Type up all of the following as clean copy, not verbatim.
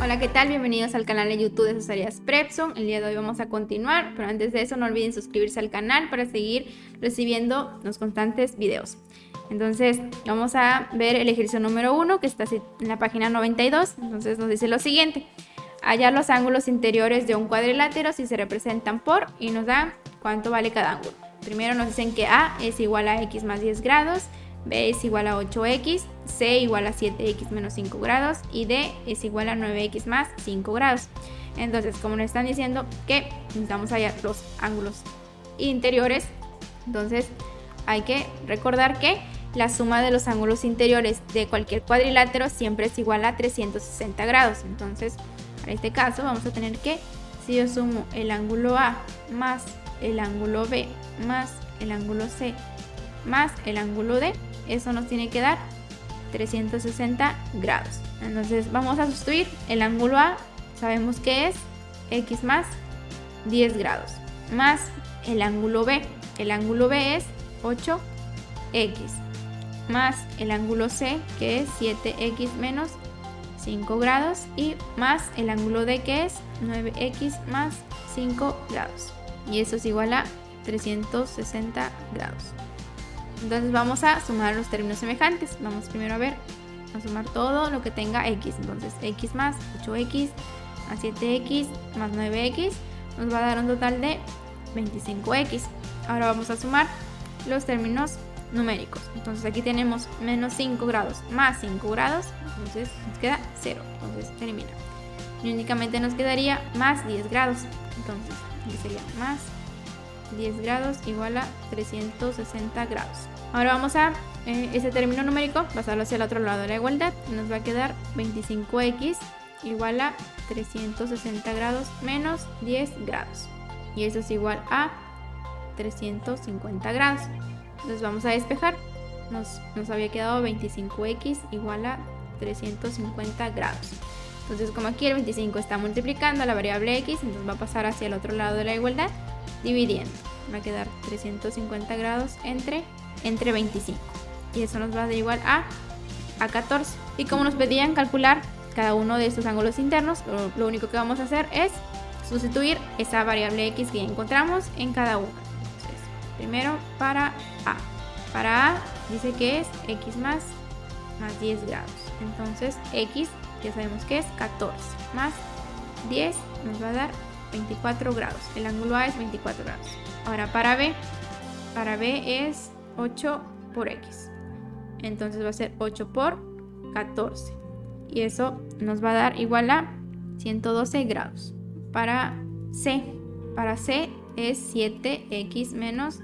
Hola, ¿qué tal? Bienvenidos al canal de YouTube de Cesarias Prepson. El día de hoy vamos a continuar, pero antes de eso no olviden suscribirse al canal para seguir recibiendo los constantes videos. Entonces vamos a ver el ejercicio número 1 que está en la página 92. Entonces nos dice lo siguiente: hallar los ángulos interiores de un cuadrilátero si se representan por, y nos da cuánto vale cada ángulo. Primero nos dicen que A es igual a X más 10 grados, B es igual a 8X, C igual a 7X menos 5 grados y D es igual a 9X más 5 grados. Entonces, como nos están diciendo que necesitamos hallar los ángulos interiores, entonces hay que recordar que la suma de los ángulos interiores de cualquier cuadrilátero siempre es igual a 360 grados. Entonces, en este caso vamos a tener que, si yo sumo el ángulo A más el ángulo B más el ángulo C más el ángulo D, eso nos tiene que dar 360 grados. Entonces vamos a sustituir el ángulo A, sabemos que es X más 10 grados, más el ángulo B. El ángulo B es 8X, más el ángulo C, que es 7X menos 5 grados, y más el ángulo D, que es 9X más 5 grados. Y eso es igual a 360 grados. Entonces vamos a sumar los términos semejantes. Vamos primero a sumar todo lo que tenga X. Entonces X más 8X más 7X más 9X nos va a dar un total de 25X. Ahora vamos a sumar los términos numéricos. Entonces aquí tenemos menos 5 grados más 5 grados. Entonces nos queda 0. Entonces se elimina. Y únicamente nos quedaría más 10 grados. Entonces aquí sería más 10 grados igual a 360 grados. Ahora vamos a ese término numérico pasarlo hacia el otro lado de la igualdad. Nos va a quedar 25X igual a 360 grados menos 10 grados. Y eso es igual a 350 grados. Entonces vamos a despejar. Nos había quedado 25X igual a 350 grados. Entonces, como aquí el 25 está multiplicando a la variable X, entonces va a pasar hacia el otro lado de la igualdad, dividiendo. Va a quedar 350 grados entre 25. Y eso nos va a dar igual a 14. Y como nos pedían calcular cada uno de estos ángulos internos, lo único que vamos a hacer es sustituir esa variable X que ya encontramos en cada uno. Entonces, primero para A. Para A dice que es X más 10 grados. Entonces X ya sabemos que es 14 más 10 nos va a dar 24 grados. El ángulo A es 24 grados. Ahora para B es 8 por X. Entonces va a ser 8 por 14. Y eso nos va a dar igual a 112 grados. Para C es 7X menos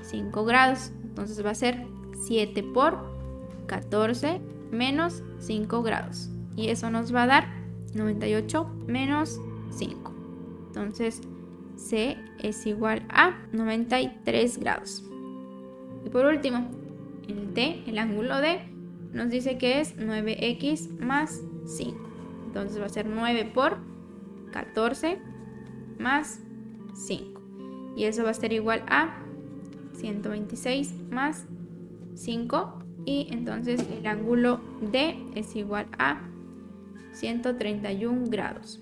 5 grados. Entonces va a ser 7 por 14 menos 5 grados. Y eso nos va a dar 98 menos 5. Entonces C es igual a 93 grados. Y por último, el D, el ángulo D, nos dice que es 9X más 5. Entonces va a ser 9 por 14 más 5. Y eso va a ser igual a 126 más 5. Y entonces el ángulo D es igual a 131 grados.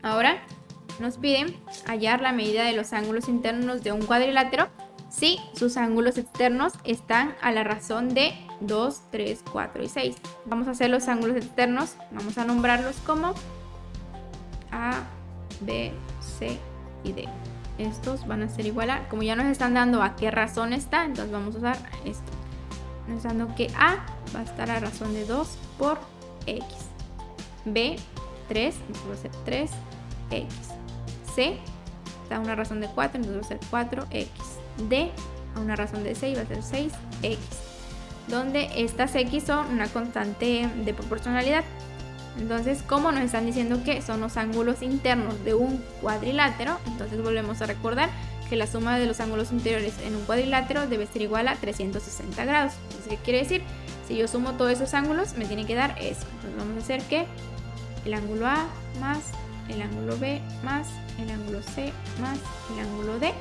Ahora nos piden hallar la medida de los ángulos internos de un cuadrilátero si sus ángulos externos están a la razón de 2, 3, 4 y 6. Vamos a hacer los ángulos externos, vamos a nombrarlos como A, B, C y D. Estos van a ser igual a, como ya nos están dando a qué razón está, entonces vamos a usar esto. Nos están dando que A va a estar a razón de 2 por X. B, 3, entonces va a ser 3X. C está a una razón de 4, entonces va a ser 4X. D a una razón de 6 va a ser 6X. Donde estas X son una constante de proporcionalidad. Entonces, como nos están diciendo que son los ángulos internos de un cuadrilátero, entonces volvemos a recordar que la suma de los ángulos interiores en un cuadrilátero debe ser igual a 360 grados. Entonces, ¿qué quiere decir? Si yo sumo todos esos ángulos, me tiene que dar eso. Entonces vamos a hacer que el ángulo A más el ángulo B más el ángulo C más el ángulo D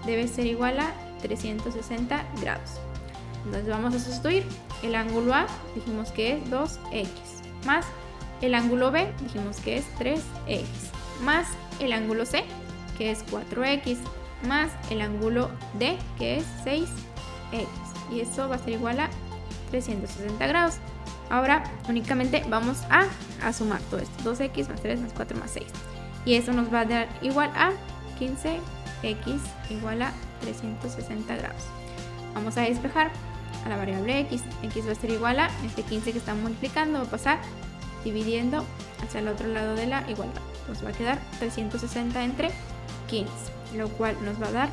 debe ser igual a 360 grados. Entonces vamos a sustituir el ángulo A, dijimos que es 2x, más el ángulo B, dijimos que es 3x, más el ángulo C, que es 4x, más el ángulo D, que es 6x. Y eso va a ser igual a 360 grados. Ahora únicamente vamos a sumar todo esto. 2x más 3 más 4 más 6. Y eso nos va a dar igual a 15x igual a 360 grados. Vamos a despejar a la variable x. X va a ser igual a este 15 que estamos multiplicando. Va a pasar dividiendo hacia el otro lado de la igualdad. Nos va a quedar 360 entre 15. Lo cual nos va a dar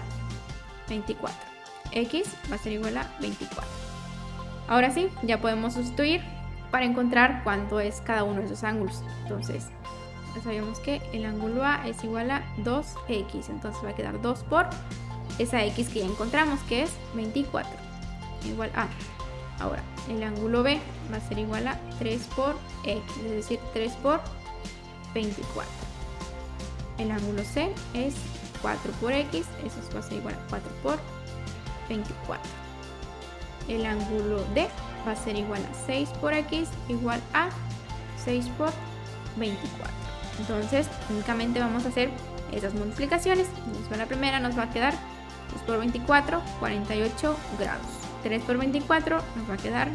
24. X va a ser igual a 24. Ahora sí, ya podemos sustituir para encontrar cuánto es cada uno de esos ángulos. Entonces, ya sabemos que el ángulo A es igual a 2x. Entonces va a quedar 2 por esa x que ya encontramos, que es 24. Igual a. Ahora, el ángulo B va a ser igual a 3 por x, es decir, 3 por 24. El ángulo C es 4 por x, eso va a ser igual a 4 por 24. El ángulo D va a ser igual a 6 por x igual a 6 por 24. Entonces únicamente vamos a hacer esas multiplicaciones. Entonces, la primera nos va a quedar 2 por 24, 48 grados. 3 por 24 nos va a quedar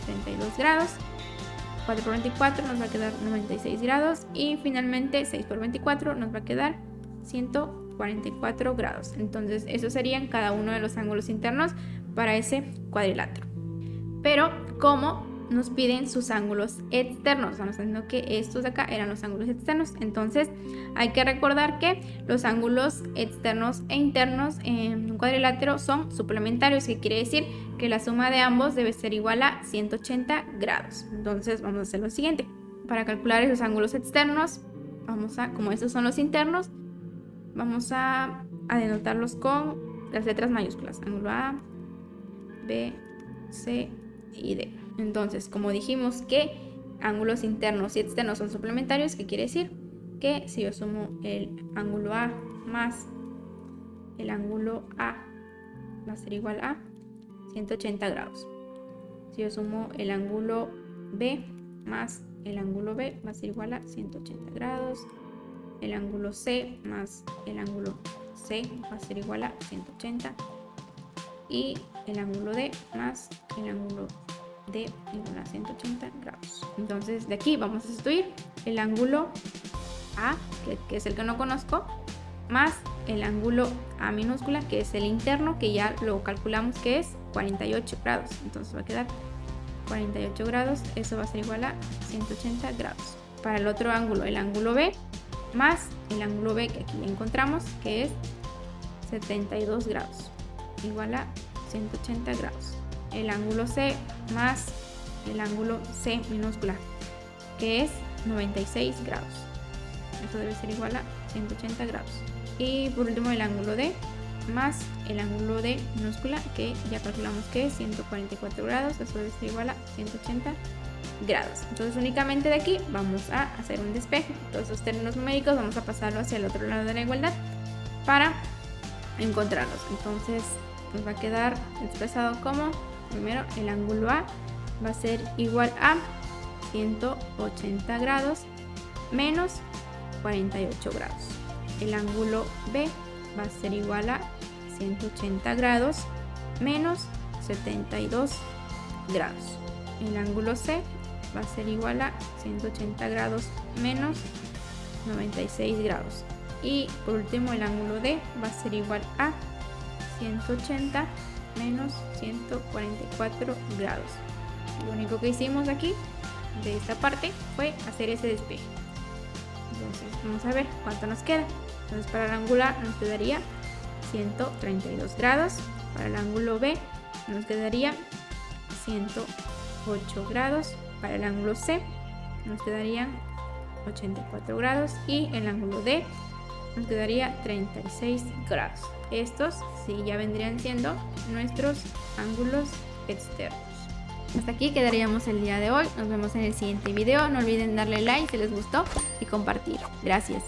72 grados. 4 por 24 nos va a quedar 96 grados. Y finalmente 6 por 24 nos va a quedar 144 grados. Entonces esos serían cada uno de los ángulos internos para ese cuadrilátero. Pero como nos piden sus ángulos externos, estamos diciendo que estos de acá eran los ángulos externos, entonces hay que recordar que los ángulos externos e internos en un cuadrilátero son suplementarios, que quiere decir que la suma de ambos debe ser igual a 180 grados. Entonces vamos a hacer lo siguiente: para calcular esos ángulos externos, como estos son los internos, vamos a denotarlos con las letras mayúsculas: ángulo A, B, C y D. Entonces, como dijimos que ángulos internos y externos son suplementarios, ¿qué quiere decir? Que si yo sumo el ángulo A más el ángulo A, va a ser igual a 180 grados. Si yo sumo el ángulo B más el ángulo B, va a ser igual a 180 grados. El ángulo C más el ángulo C va a ser igual a 180. Y el ángulo D más el ángulo D igual a 180 grados. Entonces de aquí vamos a sustituir el ángulo A, que es el que no conozco, más el ángulo A minúscula, que es el interno, que ya lo calculamos que es 48 grados. Entonces va a quedar 48 grados, eso va a ser igual a 180 grados. Para el otro ángulo, el ángulo B más el ángulo B, que aquí ya encontramos, que es 72 grados, igual a 180 grados. El ángulo C más el ángulo C minúscula, que es 96 grados. Eso debe ser igual a 180 grados. Y por último el ángulo D más el ángulo D minúscula, que ya calculamos que es 144 grados. Eso debe ser igual a 180 grados. Entonces únicamente de aquí vamos a hacer un despeje. Todos esos términos numéricos vamos a pasarlo hacia el otro lado de la igualdad para encontrarlos. Entonces nos va a quedar expresado como: primero, el ángulo A va a ser igual a 180 grados menos 48 grados. El ángulo B va a ser igual a 180 grados menos 72 grados. El ángulo C va a ser igual a 180 grados menos 96 grados. Y por último el ángulo D va a ser igual a 180 menos 144 grados. Lo único que hicimos aquí de esta parte fue hacer ese despeje. Entonces vamos a ver cuánto nos queda. Entonces para el ángulo A nos quedaría 132 grados. Para el ángulo B nos quedaría 108 grados. Para el ángulo C nos quedarían 84 grados. Y el ángulo D nos quedaría 36 grados. Estos sí ya vendrían siendo nuestros ángulos externos. hasta aquí quedaríamos el día de hoy. Nos vemos en el siguiente video. No olviden darle like si les gustó y compartir. Gracias.